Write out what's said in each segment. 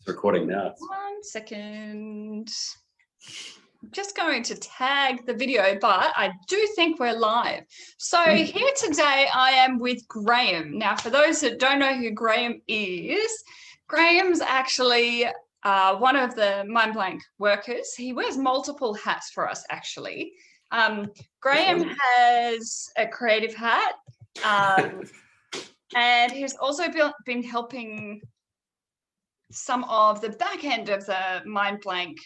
Recording now. 1 second. I'm just going to tag the video, but I do think we're live. So here today I am with Graeme. Now, for those that don't know who Graeme is, Graeme's actually one of the Mind Blank workers. He wears multiple hats for us, actually. Graeme has a creative hat, and he's also been helping some of the back end of the Mind Blank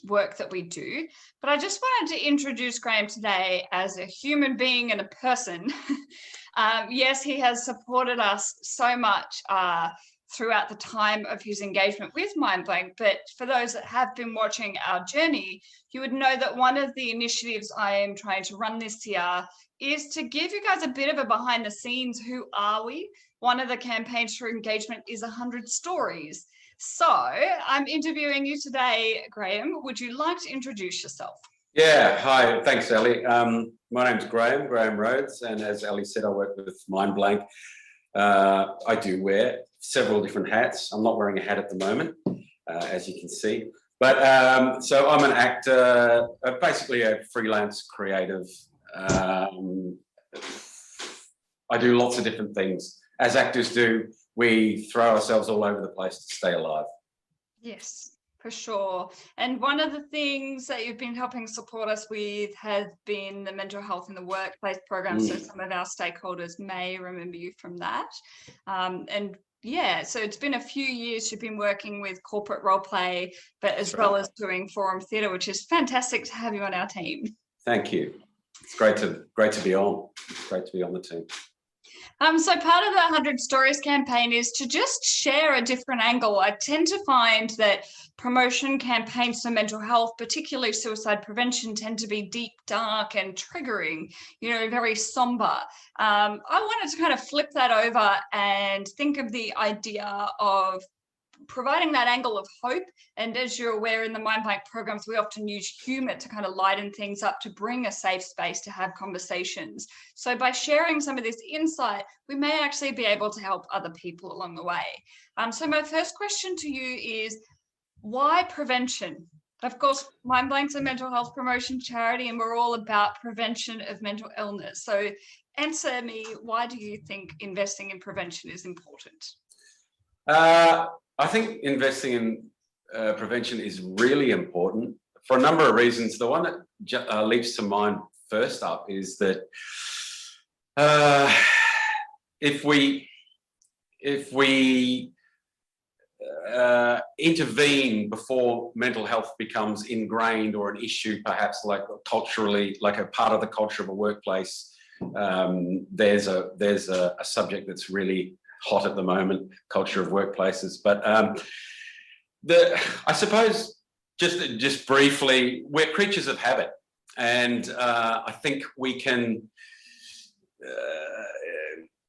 work that we do. But I just wanted to introduce Graeme today as a human being and a person. Yes, he has supported us so much throughout the time of his engagement with Mind Blank, but for those that have been watching our journey, you would know that one of the initiatives I am trying to run this year is to give you guys a bit of a behind the scenes. Who are we? One of the campaigns for engagement is 100 stories. So I'm interviewing you today, Graeme. Would you like to introduce yourself? Yeah, hi, thanks, Ellie. My name's Graeme Rhodes, and as Ellie said, I work with Mind Blank. I do wear several different hats. I'm not wearing a hat at the moment, as you can see. But so I'm an actor, basically a freelance creative. I do lots of different things. As actors do, we throw ourselves all over the place to stay alive. Yes, for sure. And one of the things that you've been helping support us with has been the mental health in the workplace program. So some of our stakeholders may remember you from that. And yeah, so it's been a few years you've been working with corporate role play, but as well as doing forum theatre, which is fantastic to have you on our team. Thank you. It's great to be on. It's great to be on the team. So part of the 100 Stories campaign is to just share a different angle. I tend to find that promotion campaigns for mental health, particularly suicide prevention, tend to be deep, dark and triggering, you know, very somber. I wanted to kind of flip that over and think of the idea of providing that angle of hope. And as you're aware, in the Mind Blank programs, we often use humor to kind of lighten things up, to bring a safe space to have conversations. So by sharing some of this insight, we may actually be able to help other people along the way. So my first question to you is, why prevention? Of course, Mind Blank's a mental health promotion charity, and we're all about prevention of mental illness. So answer me, why do you think investing in prevention is important? I think investing in prevention is really important for a number of reasons. The one that leaps to mind first up is that if we intervene before mental health becomes ingrained or an issue, perhaps like culturally, like a part of the culture of a workplace, there's a subject that's really hot at the moment, culture of workplaces. But I suppose just briefly, we're creatures of habit, and I think we can.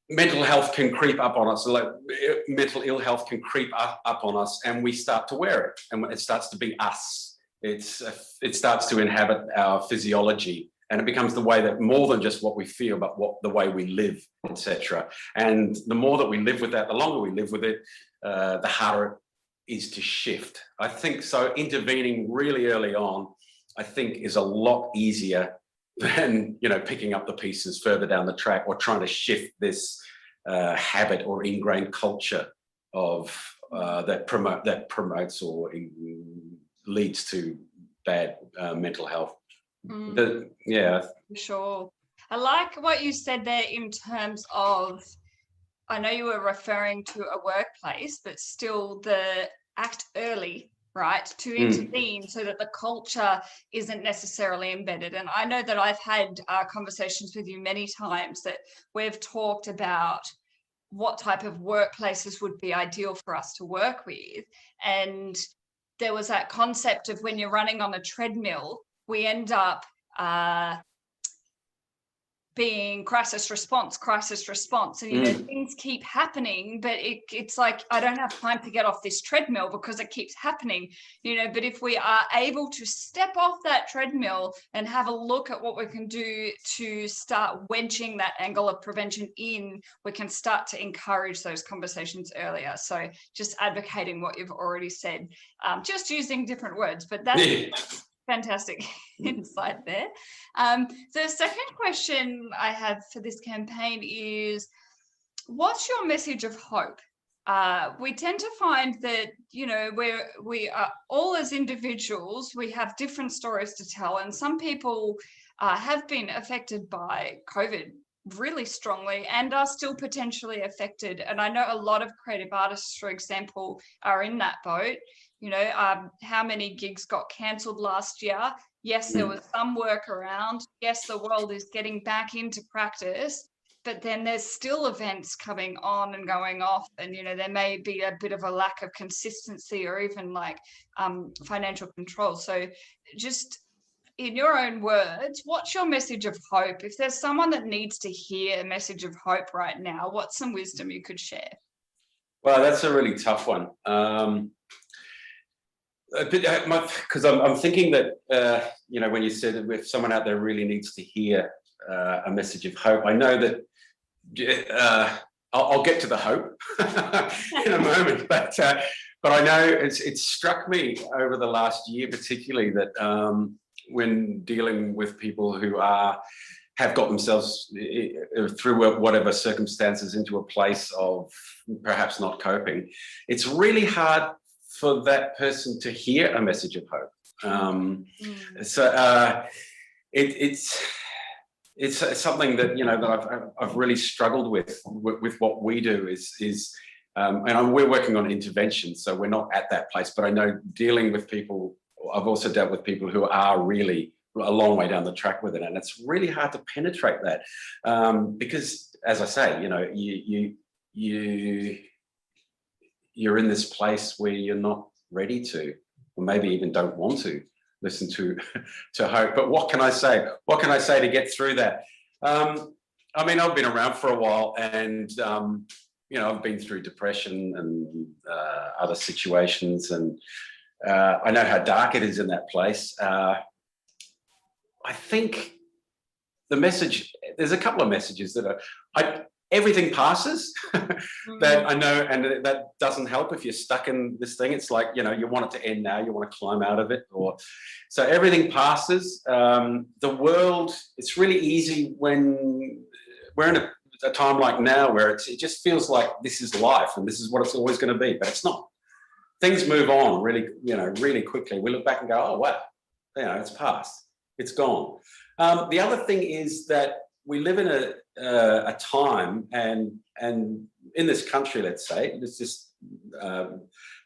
Mental health can creep up on us, like mental ill health can creep up on us, and we start to wear it, and it starts to be us. It starts to inhabit our physiology. And it becomes the way that more than just what we feel, but the way we live, etc. And the more that we live with that, the longer we live with it, the harder it is to shift. I think so. Intervening really early on, I think, is a lot easier than, you know, picking up the pieces further down the track or trying to shift this habit or ingrained culture of that promotes or leads to bad mental health. Yeah, sure. I like what you said there in terms of, I know you were referring to a workplace, but still the act early, right, to intervene so that the culture isn't necessarily embedded. And I know that I've had conversations with you many times that we've talked about what type of workplaces would be ideal for us to work with. And there was that concept of when you're running on a treadmill, we end up being crisis response, and you know, things keep happening, but it's like, I don't have time to get off this treadmill because it keeps happening, you know. But if we are able to step off that treadmill and have a look at what we can do to start wedging that angle of prevention in, we can start to encourage those conversations earlier. So just advocating what you've already said, just using different words, but that's fantastic insight there. The second question I have for this campaign is, what's your message of hope? We tend to find that, you know, we are all, as individuals, we have different stories to tell, and some people have been affected by COVID really strongly and are still potentially affected. And I know a lot of creative artists, for example, are in that boat. You know, how many gigs got cancelled last year? Yes, there was some work around. Yes, the world is getting back into practice, but then there's still events coming on and going off. And, you know, there may be a bit of a lack of consistency or even like financial control. So just in your own words, what's your message of hope? If there's someone that needs to hear a message of hope right now, what's some wisdom you could share? Well, that's a really tough one. Because I'm thinking that, you know, when you said that if someone out there really needs to hear a message of hope, I know that I'll get to the hope in a moment, but I know it's struck me over the last year particularly that when dealing with people who have got themselves through whatever circumstances into a place of perhaps not coping, it's really hard for that person to hear a message of hope. It's something that, you know, that I've really struggled with what we do and we're working on intervention, so we're not at that place, but I know dealing with people, I've also dealt with people who are really a long way down the track with it, and it's really hard to penetrate that because, as I say, you know, you're in this place where you're not ready to, or maybe even don't want to listen to hope. But what can I say? What can I say to get through that? I mean, I've been around for a while, and you know, I've been through depression and other situations, and I know how dark it is in that place. I think the message, there's a couple of messages that everything passes that I know, and that doesn't help if you're stuck in this thing. It's like, you know, you want it to end now, you want to climb out of it, so everything passes. The world, it's really easy when we're in a time like now where it just feels like this is life and this is what it's always going to be, but it's not. Things move on really, you know, really quickly. We look back and go, oh wow, you know, it's past, it's gone. The other thing is that we live in a time, and in this country, let's say, let's just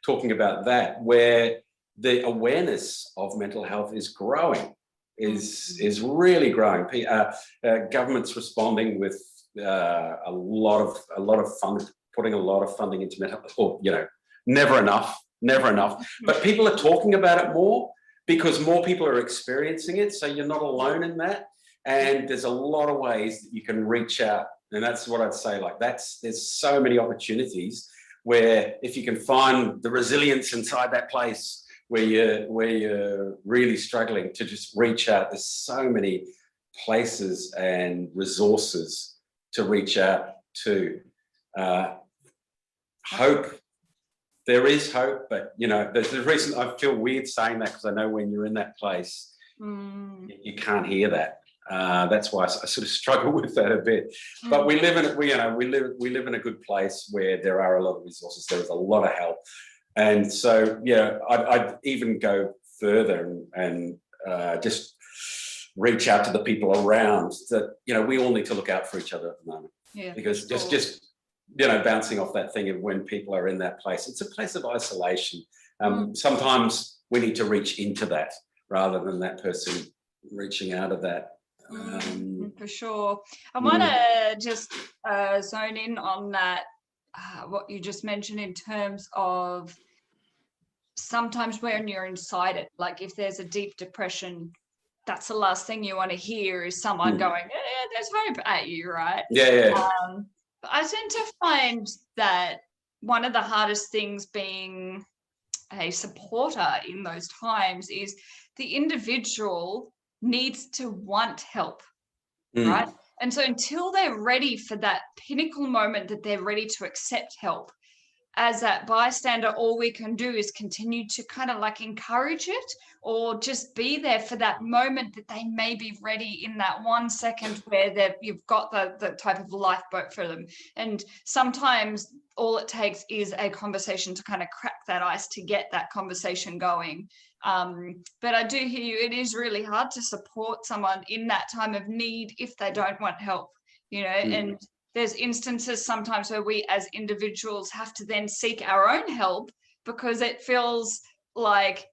talking about that, where the awareness of mental health is growing, is really growing. Government's responding with a lot of fund, putting a lot of funding into mental health, or, you know, never enough, but people are talking about it more because more people are experiencing it, so you're not alone in that. And there's a lot of ways that you can reach out, and that's what I'd say. Like there's so many opportunities where if you can find the resilience inside that place where you're really struggling to just reach out, there's so many places and resources to reach out to. Hope. There is hope, but you know, there's a reason I feel weird saying that, because I know when you're in that place, you can't hear that. That's why I sort of struggle with that a bit. But we live in a good place where there are a lot of resources. There's a lot of help, and so yeah, I'd even go further and just reach out to the people around. That, you know, we all need to look out for each other at the moment. Yeah, because just you know, bouncing off that thing of when people are in that place, it's a place of isolation. Sometimes we need to reach into that rather than that person reaching out of that. For sure. I want to just zone in on that, what you just mentioned in terms of sometimes when you're inside it, like if there's a deep depression, that's the last thing you want to hear is someone going, yeah, there's hope at you, right? Yeah. But I tend to find that one of the hardest things being a supporter in those times is the individual needs to want help, right? And so until they're ready for that pinnacle moment that they're ready to accept help, as that bystander, all we can do is continue to kind of like encourage it, or just be there for that moment that they may be ready in that 1 second where you've got the type of lifeboat for them. And sometimes all it takes is a conversation to kind of crack that ice to get that conversation going. But I do hear you, it is really hard to support someone in that time of need if they don't want help, and there's instances sometimes where we as individuals have to then seek our own help, because it feels like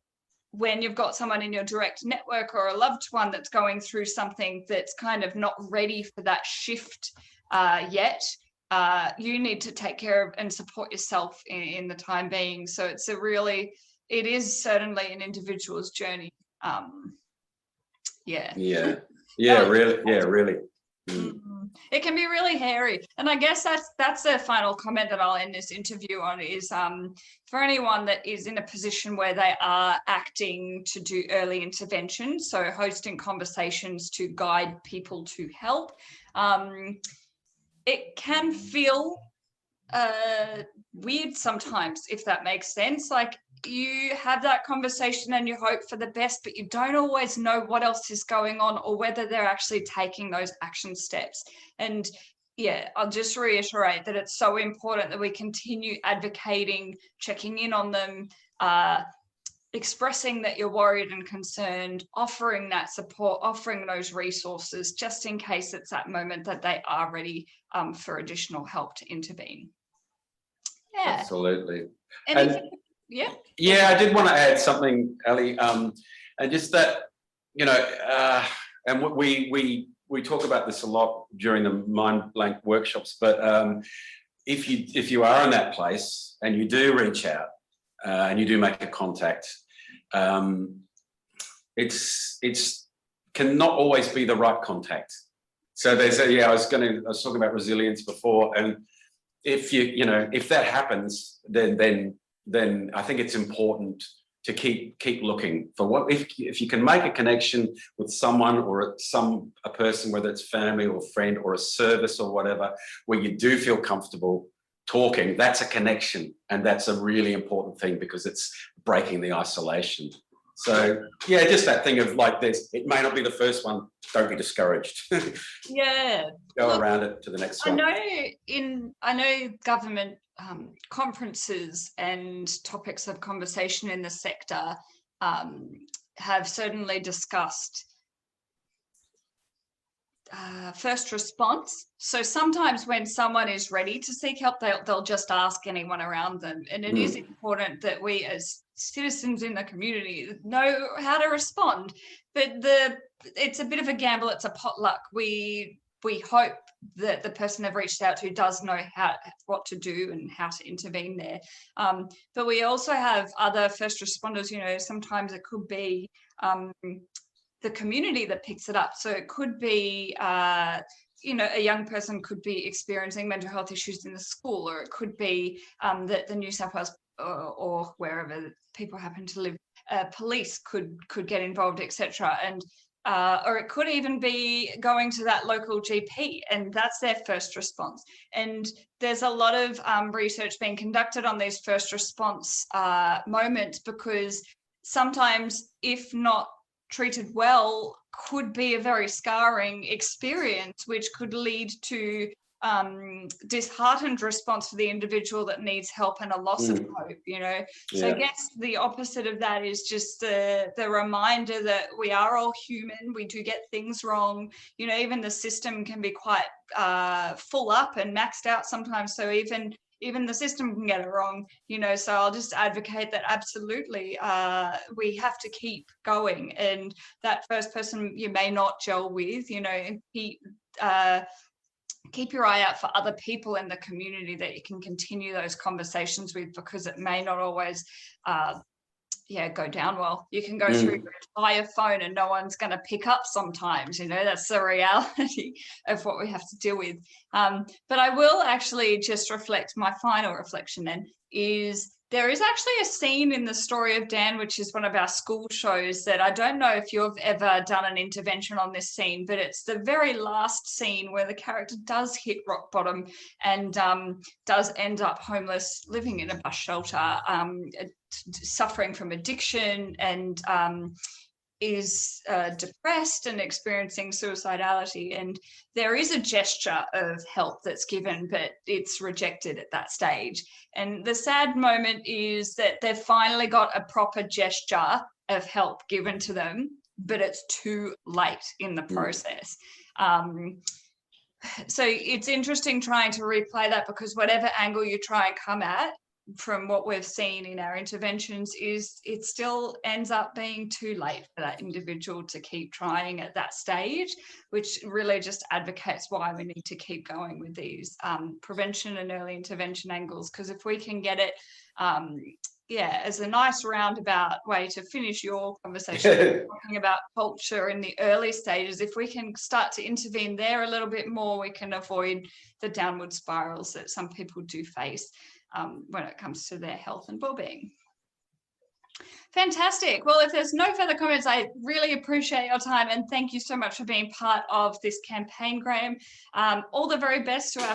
when you've got someone in your direct network or a loved one that's going through something that's kind of not ready for that shift yet, you need to take care of and support yourself in the time being. So it is certainly an individual's journey. Really. It can be really hairy, and I guess that's the final comment that I'll end this interview on is for anyone that is in a position where they are acting to do early intervention, so hosting conversations to guide people to help, it can feel weird sometimes, if that makes sense. Like, you have that conversation and you hope for the best, but you don't always know what else is going on or whether they're actually taking those action steps. And yeah, I'll just reiterate that it's so important that we continue advocating, checking in on them, expressing that you're worried and concerned, offering that support, offering those resources, just in case it's that moment that they are ready for additional help to intervene. Yeah, absolutely. Yeah, I did want to add something, Ali, and just that, and we talk about this a lot during the Mind Blank workshops, but if you are in that place and you do reach out and you do make a contact, it's cannot always be the right contact. So I was talking about resilience before, and if if that happens, then I think it's important to keep looking for what, if you can make a connection with someone or a person, whether it's family or friend or a service or whatever, where you do feel comfortable talking, that's a connection, and that's a really important thing because it's breaking the isolation. So yeah, just that thing of like this, it may not be the first one, don't be discouraged. Yeah. Go around it to the next one. I know government conferences and topics of conversation in the sector have certainly discussed first response. So sometimes when someone is ready to seek help, they'll just ask anyone around them. And it is important that we as citizens in the community know how to respond. But it's a bit of a gamble. It's a potluck. We hope that the person they've reached out to does know what to do and how to intervene there. But we also have other first responders. Sometimes it could be the community that picks it up. So it could be, a young person could be experiencing mental health issues in the school, or it could be that the New South Wales or wherever people happen to live, police could get involved, etc. And or it could even be going to that local GP, and that's their first response. And there's a lot of research being conducted on these first response moments, because sometimes, if not treated well, could be a very scarring experience, which could lead to disheartened response for the individual that needs help and a loss of hope. So I guess the opposite of that is just the reminder that we are all human, we do get things wrong. Even the system can be quite full up and maxed out sometimes, so even the system can get it wrong, so I'll just advocate that absolutely we have to keep going, and that first person you may not gel with, and keep your eye out for other people in the community that you can continue those conversations with, because it may not always go down well. You can go through your entire phone and no one's going to pick up sometimes. That's the reality of what we have to deal with. But I will actually just reflect, my final reflection then is there is actually a scene in the story of Dan, which is one of our school shows, that I don't know if you've ever done an intervention on this scene, but it's the very last scene where the character does hit rock bottom and does end up homeless, living in a bus shelter, suffering from addiction, and is depressed and experiencing suicidality. And there is a gesture of help that's given, but it's rejected at that stage. And the sad moment is that they've finally got a proper gesture of help given to them, but it's too late in the process. So it's interesting trying to replay that, because whatever angle you try and come at, from what we've seen in our interventions, is it still ends up being too late for that individual to keep trying at that stage, which really just advocates why we need to keep going with these prevention and early intervention angles. Because if we can get it, as a nice roundabout way to finish your conversation, talking about culture in the early stages, if we can start to intervene there a little bit more, we can avoid the downward spirals that some people do face when it comes to their health and well-being. Fantastic. Well, if there's no further comments, I really appreciate your time, and thank you so much for being part of this campaign, Graeme. All the very best to our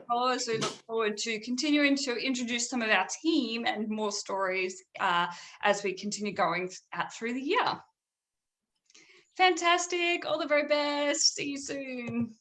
followers. We look forward to continuing to introduce some of our team and more stories as we continue going through the year. Fantastic. All the very best. See you soon.